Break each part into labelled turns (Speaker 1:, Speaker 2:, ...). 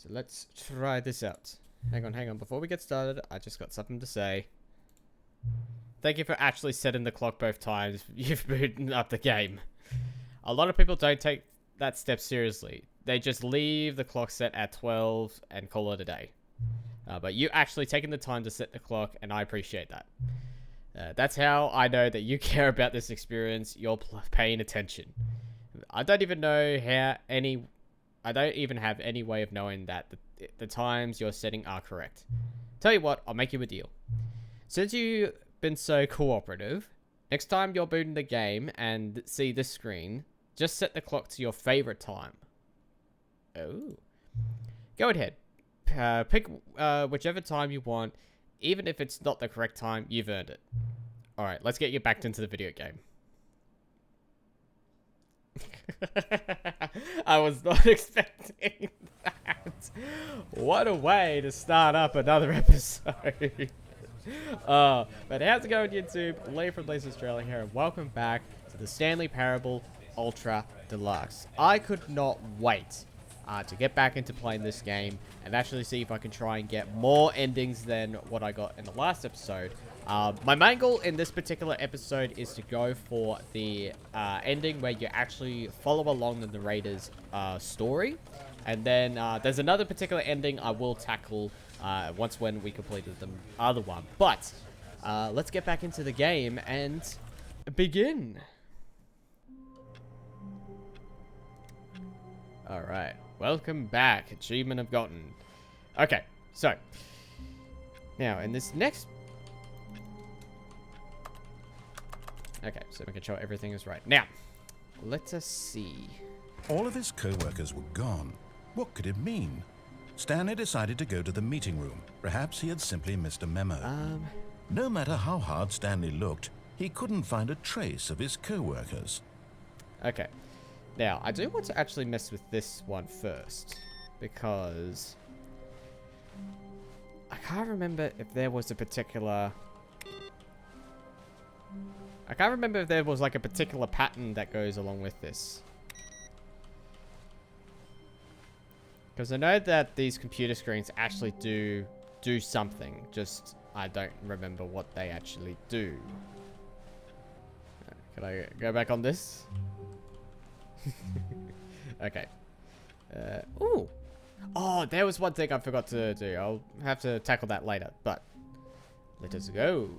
Speaker 1: So let's try this out. Hang on. Before we get started, I just got something to say. Thank you for actually setting the clock both times you've booted up the game. A lot of people don't take that step seriously. They just leave the clock set at 12 and call it a day. But you actually taking the time to set the clock, and I appreciate that. That's how I know that you care about this experience. You're paying attention. I don't even have any way of knowing that the times you're setting are correct. Tell you what, I'll make you a deal. Since you've been so cooperative, next time you're booting the game and see this screen, just set the clock to your favorite time. Oh. Go ahead. Pick whichever time you want. Even if it's not the correct time, you've earned it. Alright, let's get you back into the video game. I was not expecting that. What a way to start up another episode. But how's it going, YouTube? Lee from Lee's Australia here, and welcome back to the Stanley Parable Ultra Deluxe. I could not wait to get back into playing this game and actually see if I can try and get more endings than what I got in the last episode. My main goal in this particular episode is to go for the ending where you actually follow along the narrator's story. And then there's another particular ending I will tackle once when we completed the other one. But let's get back into the game and begin. Alright, welcome back. Achievement of gotten. Okay, so now in this next... Okay, so we can show everything is right. Now, let us see.
Speaker 2: All of his co-workers were gone. What could it mean? Stanley decided to go to the meeting room. Perhaps he had simply missed a memo. No matter how hard Stanley looked, he couldn't find a trace of his co-workers.
Speaker 1: Okay. Now, I do want to actually mess with this one first, because I can't remember if there was a particular... I can't remember if there was like a particular pattern that goes along with this. Because I know that these computer screens actually do something, just I don't remember what they actually do. Can I go back on this? Okay. Ooh. Oh, there was one thing I forgot to do. I'll have to tackle that later, but let us go.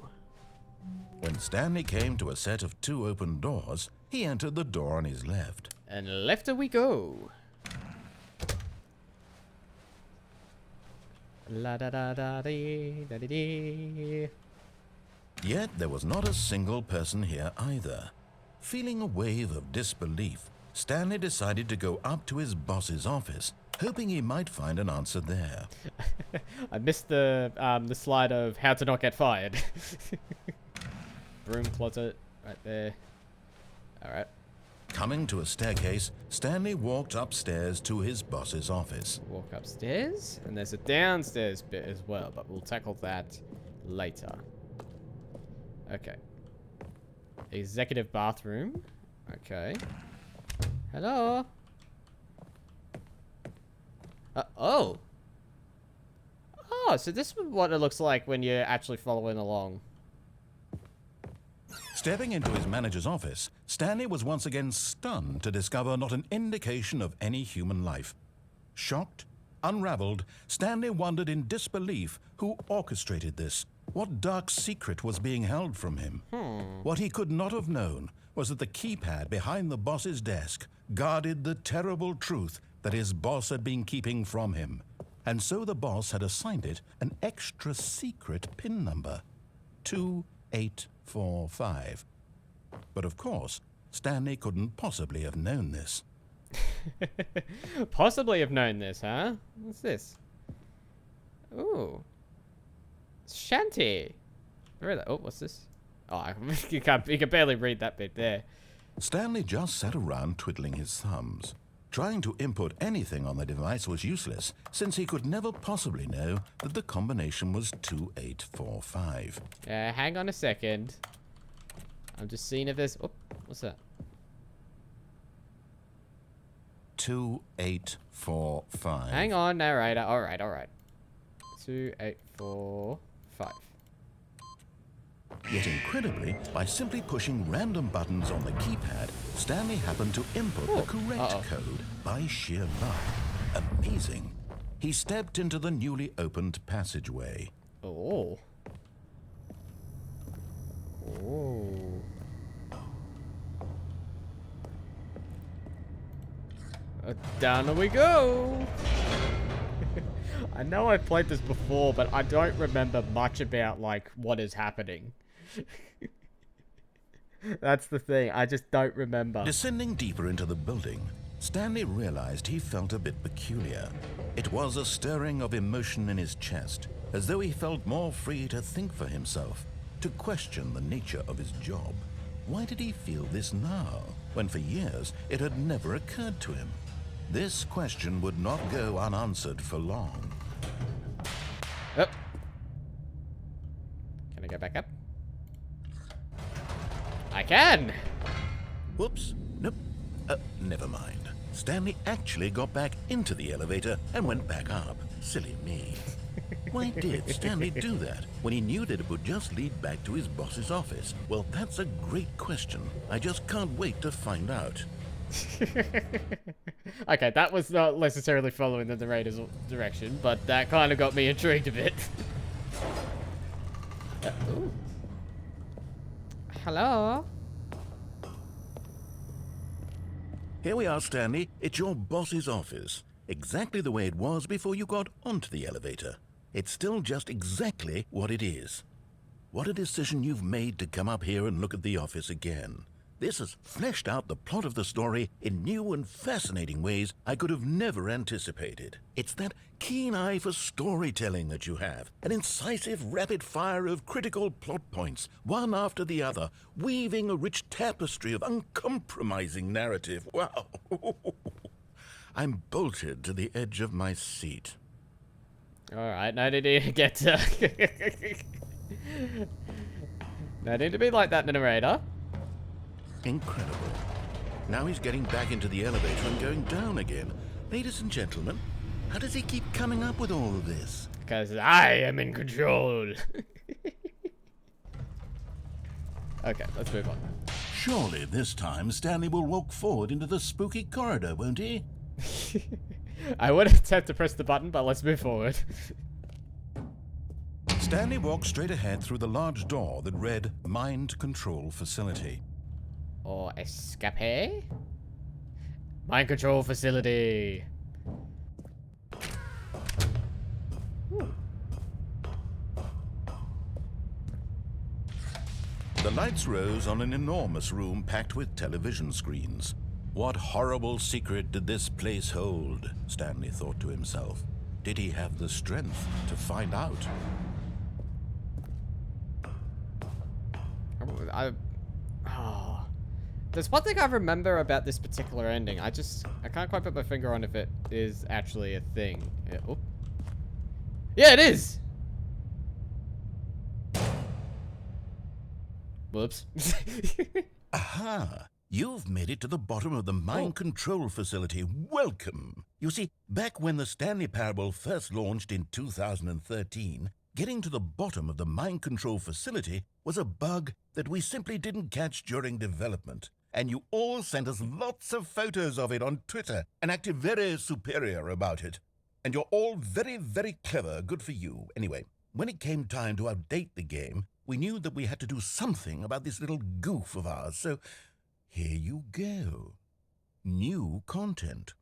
Speaker 2: When Stanley came to a set of 2 open doors, he entered the door on his left.
Speaker 1: And left we go. La da da da dee da dee dee.
Speaker 2: Yet there was not a single person here either. Feeling a wave of disbelief, Stanley decided to go up to his boss's office, hoping he might find an answer there.
Speaker 1: I missed the slide of how to not get fired. Broom closet right there. Alright.
Speaker 2: Coming to a staircase, Stanley walked upstairs to his boss's office.
Speaker 1: Walk upstairs, and there's a downstairs bit as well, but we'll tackle that later. Okay. Executive bathroom. Okay. Hello? Oh! Oh, so this is what it looks like when you're actually following along.
Speaker 2: Stepping into his manager's office, Stanley was once again stunned to discover not an indication of any human life. Shocked, unraveled, Stanley wondered in disbelief who orchestrated this. What dark secret was being held from him? What he could not have known was that the keypad behind the boss's desk guarded the terrible truth that his boss had been keeping from him. And so the boss had assigned it an extra secret PIN number. 2845. But of course, Stanley couldn't possibly have known this.
Speaker 1: Possibly have known this, huh? What's this? Ooh. Shanty. Where oh, what's this? Oh, you can barely read that bit there.
Speaker 2: Stanley just sat around twiddling his thumbs. Trying to input anything on the device was useless, since he could never possibly know that the combination was 2845.
Speaker 1: Hang on a second. I'm just seeing if there's... Oh, what's that?
Speaker 2: 2845.
Speaker 1: Hang on, narrator. Alright, alright. 2845.
Speaker 2: Yet incredibly, by simply pushing random buttons on the keypad, Stanley happened to input the correct code by sheer luck. Amazing. He stepped into the newly opened passageway.
Speaker 1: Oh. Oh. Down we go. I know I've played this before, but I don't remember much about, like, what is happening. That's the thing. I just don't remember.
Speaker 2: Descending deeper into the building, Stanley realized he felt a bit peculiar. It was a stirring of emotion in his chest, as though he felt more free to think for himself, to question the nature of his job. Why did he feel this now, when for years it had never occurred to him? This question would not go unanswered for long.
Speaker 1: Oh. Can I go back up? I can!
Speaker 2: Whoops. Nope. Never mind. Stanley actually got back into the elevator and went back up. Silly me. Why did Stanley do that when he knew that it would just lead back to his boss's office? Well, that's a great question. I just can't wait to find out.
Speaker 1: Okay, that was not necessarily following the narrator's direction, but that kind of got me intrigued a bit. Ooh. Hello?
Speaker 2: Here we are, Stanley. It's your boss's office. Exactly the way it was before you got onto the elevator. It's still just exactly what it is. What a decision you've made to come up here and look at the office again. This has fleshed out the plot of the story in new and fascinating ways I could have never anticipated. It's that keen eye for storytelling that you have, an incisive rapid fire of critical plot points, one after the other, weaving a rich tapestry of uncompromising narrative. Wow. I'm bolted to the edge of my seat.
Speaker 1: Alright, no need to get to... No need to be like that, narrator.
Speaker 2: Incredible. Now he's getting back into the elevator and going down again. Ladies and gentlemen, how does he keep coming up with all of this?
Speaker 1: Because I am in control. Okay, let's move on.
Speaker 2: Surely this time Stanley will walk forward into the spooky corridor, won't he?
Speaker 1: I would attempt to press the button, but let's move forward.
Speaker 2: Stanley walked straight ahead through the large door that read Mind Control Facility.
Speaker 1: Or escape? Mind control facility.
Speaker 2: The lights rose on an enormous room packed with television screens. What horrible secret did this place hold? Stanley thought to himself. Did he have the strength to find out?
Speaker 1: There's one thing I remember about this particular ending. I can't quite put my finger on if it is actually a thing. Yeah, it is! Whoops.
Speaker 2: Aha! You've made it to the bottom of the mind control facility. Welcome! You see, back when the Stanley Parable first launched in 2013, getting to the bottom of the mind control facility was a bug that we simply didn't catch during development. And you all sent us lots of photos of it on Twitter and acted very superior about it. And you're all very, very clever. Good for you. Anyway, when it came time to update the game, we knew that we had to do something about this little goof of ours. So here you go. New content.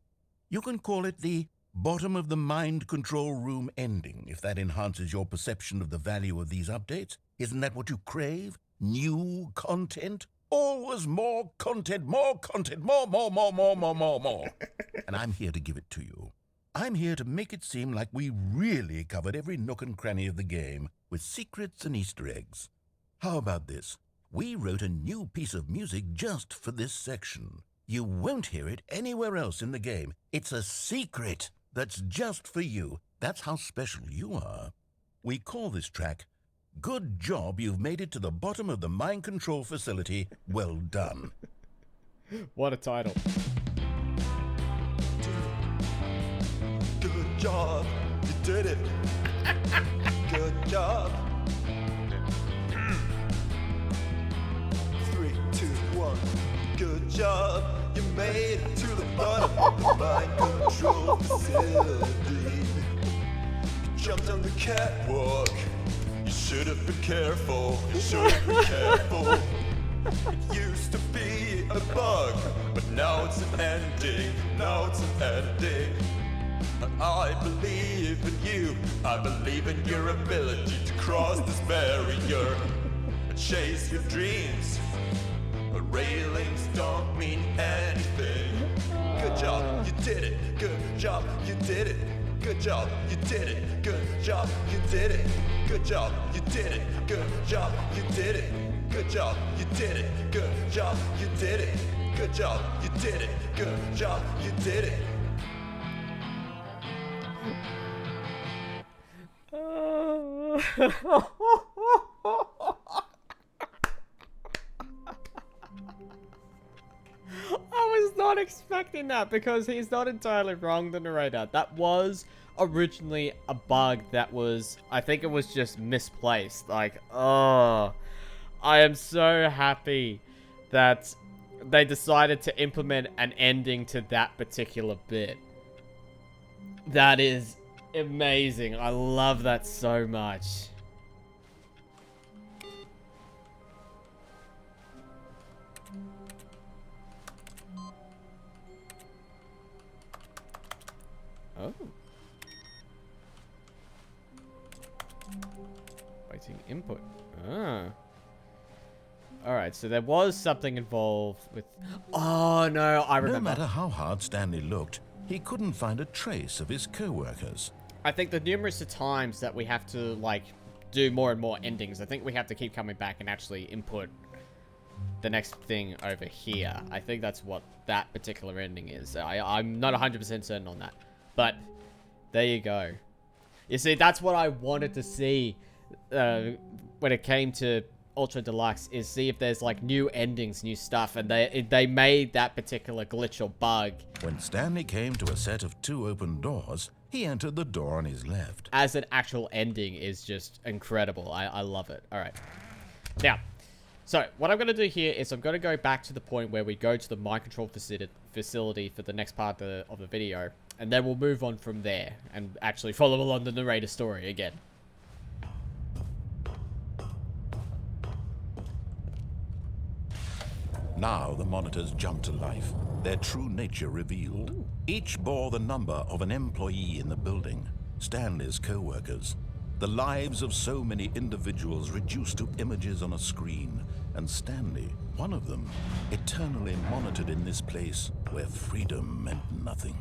Speaker 2: You can call it the bottom of the mind control room ending, if that enhances your perception of the value of these updates. Isn't that what you crave? New content? Always more content, more, more. And I'm here to give it to you. I'm here to make it seem like we really covered every nook and cranny of the game with secrets and Easter eggs. How about this? We wrote a new piece of music just for this section. You won't hear it anywhere else in the game. It's a secret that's just for you. That's how special you are. We call this track, Good Job You've Made It to the Bottom of the Mind Control Facility. Well done.
Speaker 1: What a title.
Speaker 3: job, you did it. Good job. 3, 2, 1. Good job. You made it to the bottom of the mind control facility. You jumped on the catwalk. You should have been careful. You should have been careful. It used to be a bug, but now it's an ending. Now it's an ending. I believe in you. I believe in your ability to cross this barrier and chase your dreams. But railings don't mean anything. Good job, you did it. Good job, you did it. Good job, you did it. Good job, you did it. Good job, you did it. Good job, you did it. Good job, you did it. Good job, you did it. Good job, you did it. Good job, you did it.
Speaker 1: I was not expecting that because he's not entirely wrong, the narrator. That was originally a bug that was, I think it was just misplaced. Like, oh, I am so happy that they decided to implement an ending to that particular bit. That is amazing. I love that so much. Oh. Waiting input. Ah. Alright, so there was something involved with... Oh, no, I remember.
Speaker 2: No matter how hard Stanley looked, he couldn't find a trace of his co-workers.
Speaker 1: I think the numerous times that we have to, like, do more and more endings, I think we have to keep coming back and actually input the next thing over here. I think that's what that particular ending is. I'm not 100% certain on that. But there you go. You see, that's what I wanted to see when it came to Ultra Deluxe, is see if there's like new endings, new stuff, and they made that particular glitch or bug.
Speaker 2: When Stanley came to a set of 2 open doors, he entered the door on his left.
Speaker 1: As an actual ending is just incredible. I love it. All right. Now, so what I'm going to do here is I'm going to go back to the point where we go to the mind control facility for the next part of the video, and then we'll move on from there and actually follow along the narrator story again.
Speaker 2: Now the monitors jumped to life, their true nature revealed.
Speaker 1: Ooh.
Speaker 2: Each bore the number of an employee in the building, Stanley's co-workers. The lives of so many individuals reduced to images on a screen, and Stanley, one of them, eternally monitored in this place where freedom meant nothing.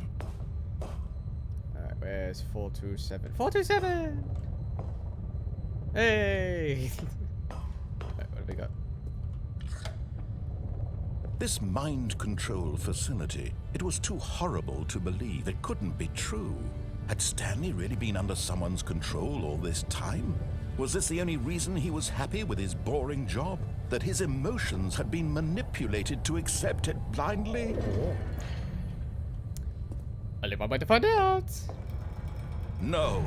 Speaker 1: Alright, where's 427? 427! Hey! Alright, what have we got?
Speaker 2: This mind control facility, it was too horrible to believe. It couldn't be true. Had Stanley really been under someone's control all this time? Was this the only reason he was happy with his boring job? That his emotions had been manipulated to accept it blindly?
Speaker 1: Only one way to find out.
Speaker 2: No.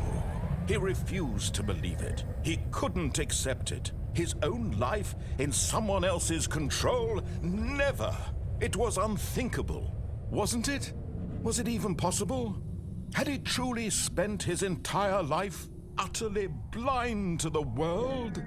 Speaker 2: He refused to believe it. He couldn't accept it. His own life in someone else's control? Never. It was unthinkable. Wasn't it? Was it even possible? Had he truly spent his entire life utterly blind to the world?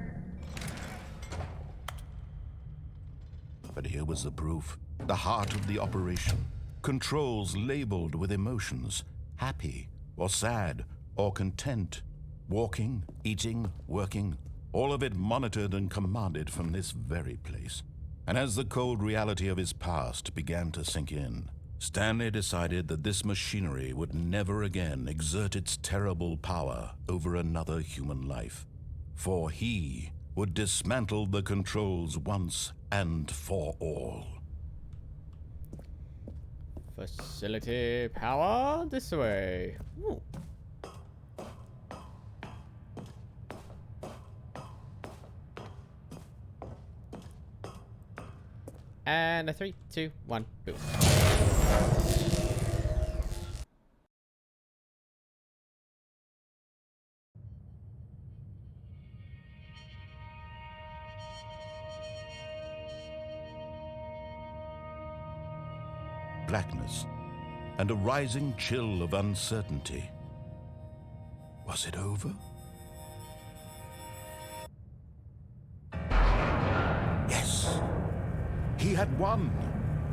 Speaker 2: But here was the proof. The heart of the operation. Controls labeled with emotions. Happy, or sad, or content. Walking, eating, working. All of it monitored and commanded from this very place. And as the cold reality of his past began to sink in, Stanley decided that this machinery would never again exert its terrible power over another human life. For he would dismantle the controls once and for all.
Speaker 1: Facility power this way. Ooh. And a 3, 2, 1, boom.
Speaker 2: blackness and a rising chill of uncertainty. Was it over? Yes! He had won!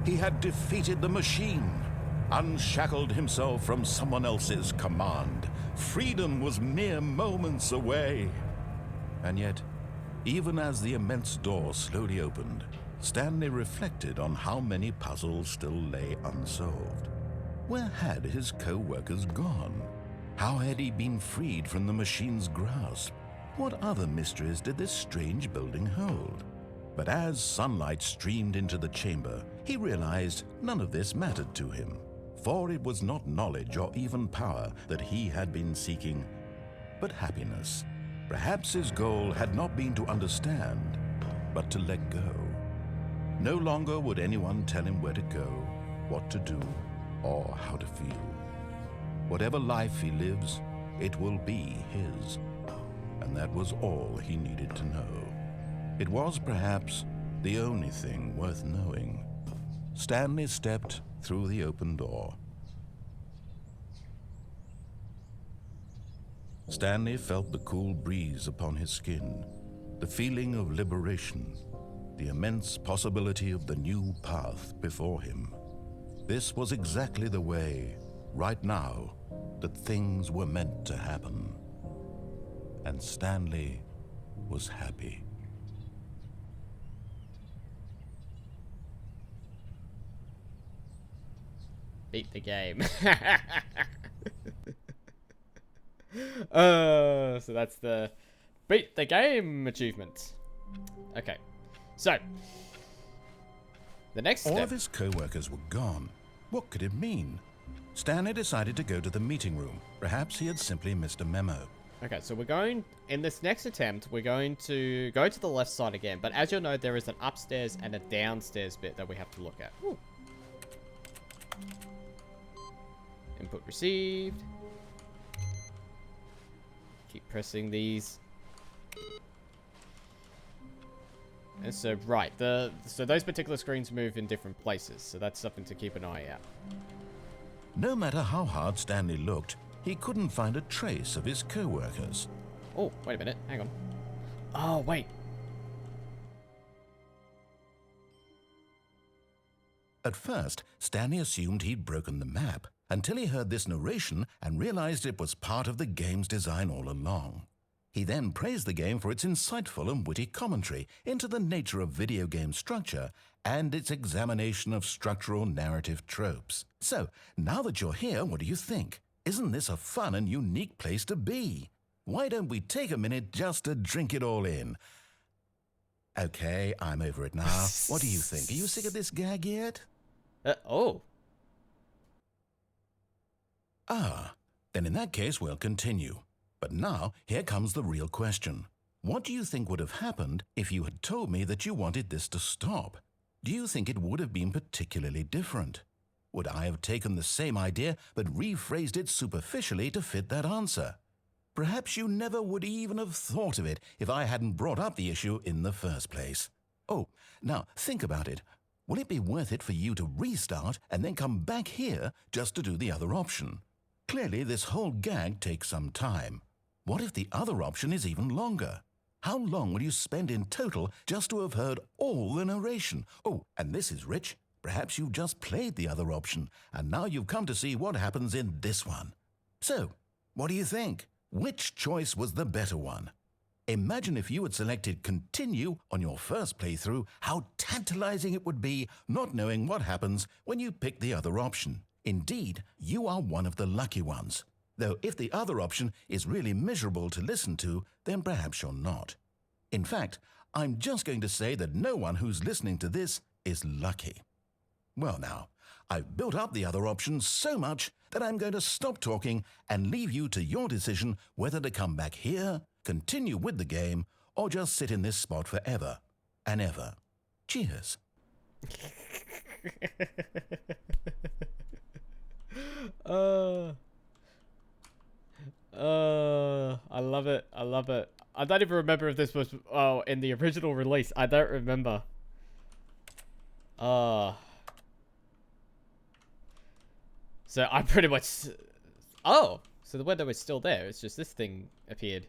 Speaker 2: He had defeated the machine, unshackled himself from someone else's command. Freedom was mere moments away. And yet, even as the immense door slowly opened, Stanley reflected on how many puzzles still lay unsolved. Where had his co-workers gone? How had he been freed from the machine's grasp? What other mysteries did this strange building hold? But as sunlight streamed into the chamber, he realized none of this mattered to him, for it was not knowledge or even power that he had been seeking, but happiness. Perhaps his goal had not been to understand, but to let go. No longer would anyone tell him where to go, what to do, or how to feel. Whatever life he lives, it will be his. And that was all he needed to know. It was perhaps the only thing worth knowing. Stanley stepped through the open door. Stanley felt the cool breeze upon his skin, the feeling of liberation, the immense possibility of the new path before him. This was exactly the way, right now, that things were meant to happen. And Stanley was happy.
Speaker 1: Beat the game. So that's the beat the game achievement. Okay, so the next step.
Speaker 2: All of his co-workers were gone. What could it mean? Stanley decided to go to the meeting room. Perhaps he had simply missed a memo.
Speaker 1: Okay, so we're going, in this next attempt, we're going to go to the left side again. But as you'll know, there is an upstairs and a downstairs bit that we have to look at. Ooh. Input received. Keep pressing these. And so, right, so those particular screens move in different places. So that's something to keep an eye out.
Speaker 2: No matter how hard Stanley looked, he couldn't find a trace of his co-workers.
Speaker 1: Oh, wait a minute. Hang on. Oh, wait.
Speaker 2: At first, Stanley assumed he'd broken the map, until he heard this narration and realized it was part of the game's design all along. He then praised the game for its insightful and witty commentary into the nature of video game structure and its examination of structural narrative tropes. So, now that you're here, what do you think? Isn't this a fun and unique place to be? Why don't we take a minute just to drink it all in? Okay, I'm over it now. What do you think? Are you sick of this gag yet?
Speaker 1: Oh.
Speaker 2: Ah, then in that case we'll continue. But now, here comes the real question. What do you think would have happened if you had told me that you wanted this to stop? Do you think it would have been particularly different? Would I have taken the same idea but rephrased it superficially to fit that answer? Perhaps you never would even have thought of it if I hadn't brought up the issue in the first place. Oh, now think about it. Will it be worth it for you to restart and then come back here just to do the other option? Clearly, this whole gag takes some time. What if the other option is even longer? How long will you spend in total just to have heard all the narration? Oh, and this is rich. Perhaps you've just played the other option, and now you've come to see what happens in this one. So, what do you think? Which choice was the better one? Imagine if you had selected Continue on your first playthrough, how tantalizing it would be not knowing what happens when you pick the other option. Indeed, you are one of the lucky ones. Though if the other option is really miserable to listen to, then perhaps you're not. In fact, I'm just going to say that no one who's listening to this is lucky. Well now, I've built up the other option so much that I'm going to stop talking and leave you to your decision whether to come back here, continue with the game, or just sit in this spot forever and ever. Cheers.
Speaker 1: I love it. I love it. I don't even remember if this was in the original release. I don't remember. So I pretty much... Oh! So the window is still there. It's just this thing appeared.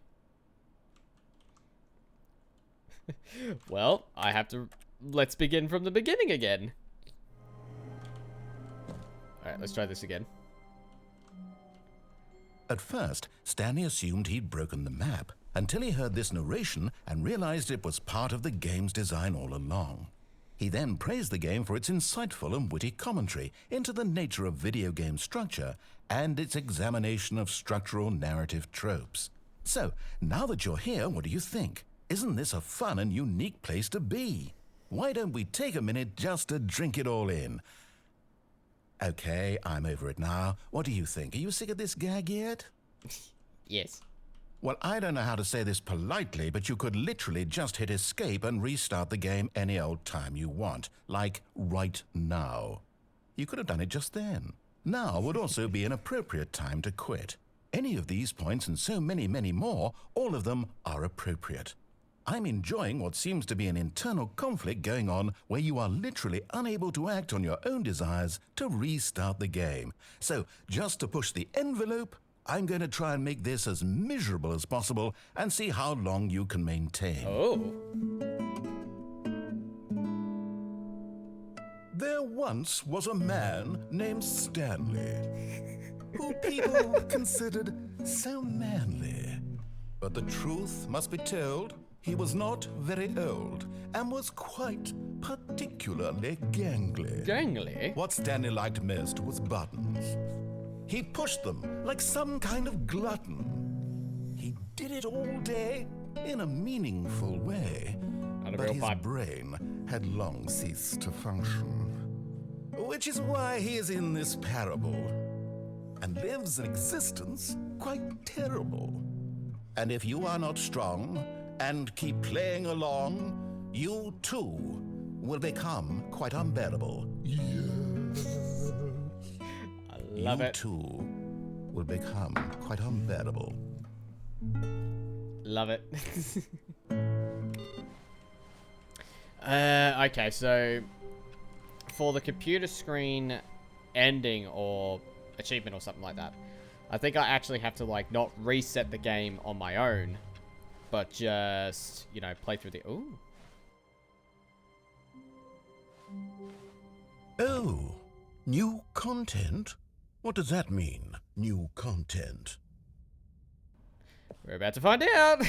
Speaker 1: Well, I have to... Let's begin from the beginning again. Alright, let's try this again.
Speaker 2: At first, Stanley assumed he'd broken the map until he heard this narration and realized it was part of the game's design all along. He then praised the game for its insightful and witty commentary into the nature of video game structure and its examination of structural narrative tropes. So, now that you're here, what do you think? Isn't this a fun and unique place to be? Why don't we take a minute just to drink it all in? Okay, I'm over it now. What do you think? Are you sick of this gag yet?
Speaker 1: Yes.
Speaker 2: Well, I don't know how to say this politely, but you could literally just hit escape and restart the game any old time you want, like right now. You could have done it just then. Now would also be an appropriate time to quit. Any of these points and so many, many more, all of them are appropriate. I'm enjoying what seems to be an internal conflict going on where you are literally unable to act on your own desires to restart the game. So, just to push the envelope, I'm going to try and make this as miserable as possible and see how long you can maintain.
Speaker 1: Oh.
Speaker 2: There once was a man named Stanley, who people considered so manly. But the truth must be told, he was not very old and was quite particularly gangly.
Speaker 1: Gangly?
Speaker 2: What Stanley liked most was buttons. He pushed them like some kind of glutton. He did it all day in a meaningful way,
Speaker 1: Not a
Speaker 2: but
Speaker 1: real
Speaker 2: his
Speaker 1: pipe.
Speaker 2: brain had long ceased to function. Which is why he is in this parable and lives an existence quite terrible. And if you are not strong and keep playing along, you too will become quite unbearable.
Speaker 1: I love
Speaker 2: you
Speaker 1: it.
Speaker 2: too will become quite unbearable.
Speaker 1: Love it. Okay, so for the computer screen ending or achievement or something like that, I think I actually have to, like, not reset the game on my own, but just, you know, play through the... Ooh.
Speaker 2: Oh, new content? What does that mean, new content?
Speaker 1: We're about to find out.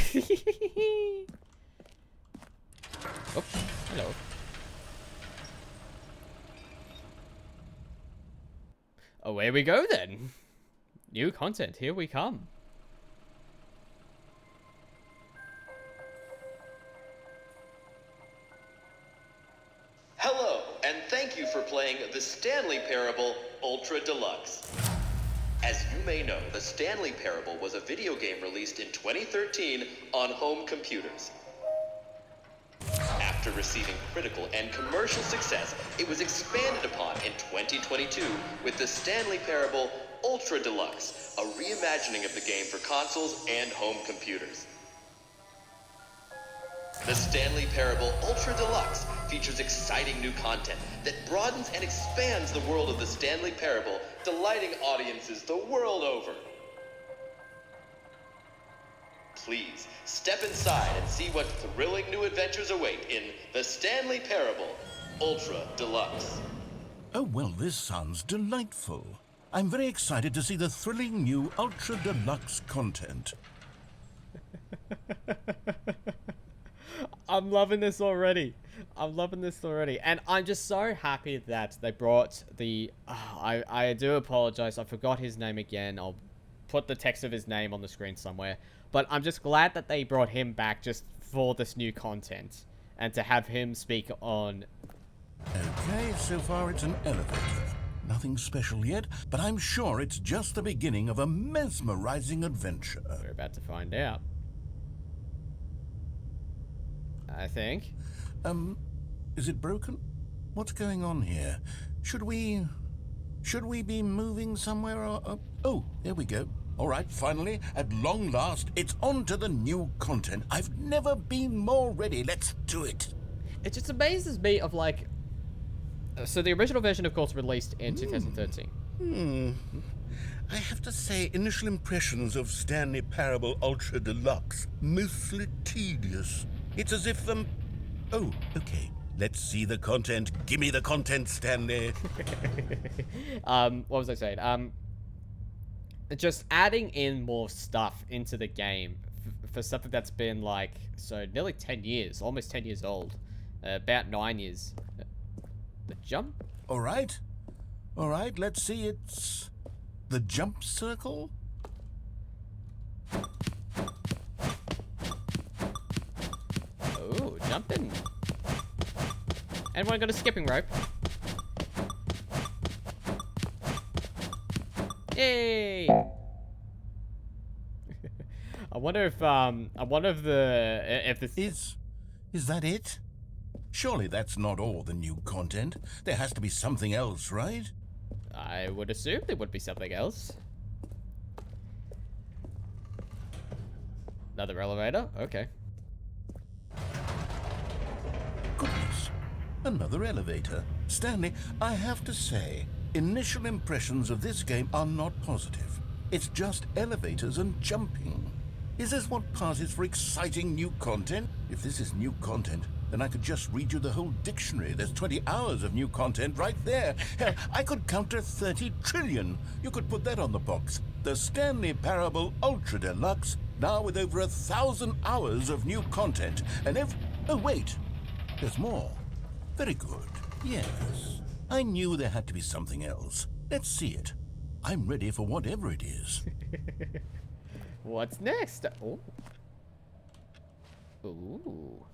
Speaker 1: Oh, hello. Away we go then. New content, here we come.
Speaker 4: Hello, and thank you for playing the Stanley Parable Ultra Deluxe. As you may know, the Stanley Parable was a video game released in 2013 on home computers. After receiving critical and commercial success, it was expanded upon in 2022 with the Stanley Parable Ultra Deluxe, a reimagining of the game for consoles and home computers. The Stanley Parable Ultra Deluxe features exciting new content that broadens and expands the world of the Stanley Parable, delighting audiences the world over. Please, step inside and see what thrilling new adventures await in the Stanley Parable Ultra Deluxe.
Speaker 2: Oh, well, this sounds delightful. I'm very excited to see the thrilling new Ultra Deluxe content.
Speaker 1: I'm loving this already. I'm loving this already. And I'm just so happy that they brought the... I do apologize. I forgot his name again. I'll put the text of his name on the screen somewhere. But I'm just glad that they brought him back just for this new content. And to have him speak on...
Speaker 2: Okay, so far it's an elevator. Nothing special yet, but I'm sure it's just the beginning of a mesmerizing adventure.
Speaker 1: We're about to find out. I think.
Speaker 2: Is it broken? What's going on here? Should we be moving somewhere or... Oh, there we go. All right, finally, at long last, it's on to the new content. I've never been more ready. Let's do it.
Speaker 1: It just amazes me of, like... So the original version, of course, released in 2013.
Speaker 2: I have to say, initial impressions of Stanley Parable Ultra Deluxe, mostly tedious. It's as if, oh, okay. Let's see the content. Give me the content, Stanley.
Speaker 1: What was I saying? Just adding in more stuff into the game for something that's been like, so nearly 10 years, almost 10 years old. About 9 years. The jump?
Speaker 2: All right. All right, let's see. It's the jump circle?
Speaker 1: Oh, jumping. Anyone got a skipping rope? Yay! I wonder if this
Speaker 2: Is that it? Surely that's not all the new content. There has to be something else, right?
Speaker 1: I would assume there would be something else. Another elevator? Okay.
Speaker 2: Goodness. Another elevator. Stanley, I have to say, initial impressions of this game are not positive. It's just elevators and jumping. Is this what passes for exciting new content? If this is new content, then I could just read you the whole dictionary. There's 20 hours of new content right there. Hell, I could count to 30 trillion. You could put that on the box. The Stanley Parable Ultra Deluxe, now with over 1,000 hours of new content. And oh wait, there's more. Very good. Yes. I knew there had to be something else. Let's see it. I'm ready for whatever it is.
Speaker 1: What's next? Oh. Ooh.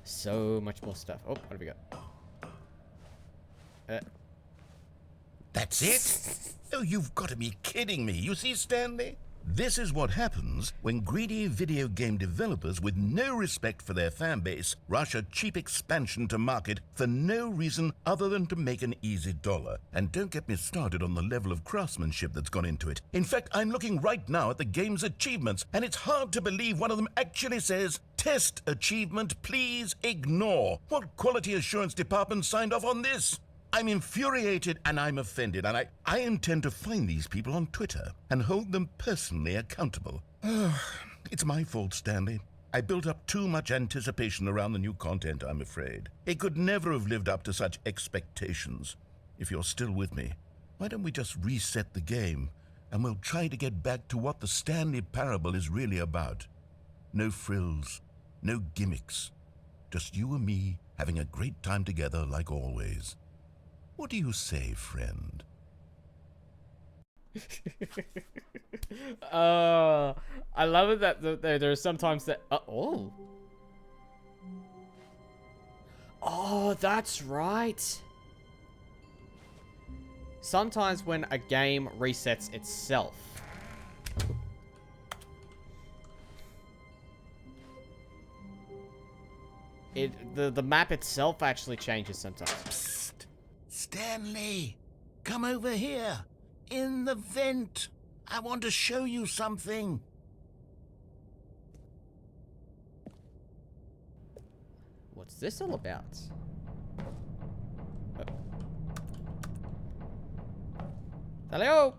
Speaker 1: So much more stuff. Oh, what have we got?
Speaker 2: That's it? Oh, you've got to be kidding me. You see, Stanley? This is what happens when greedy video game developers with no respect for their fan base rush a cheap expansion to market for no reason other than to make an easy dollar. And don't get me started on the level of craftsmanship that's gone into it. In fact, I'm looking right now at the game's achievements, and it's hard to believe one of them actually says, "Test achievement, please ignore." What quality assurance department signed off on this? I'm infuriated and I'm offended, and I intend to find these people on Twitter and hold them personally accountable. It's my fault, Stanley. I built up too much anticipation around the new content, I'm afraid. It could never have lived up to such expectations. If you're still with me, why don't we just reset the game and we'll try to get back to what the Stanley Parable is really about. No frills, no gimmicks. Just you and me having a great time together like always. What do you say, friend?
Speaker 1: I love it that there are sometimes that. Oh, that's right. Sometimes when a game resets itself. The map itself actually changes sometimes.
Speaker 2: Psst. Stanley, come over here. In the vent. I want to show you something.
Speaker 1: What's this all about? Hello?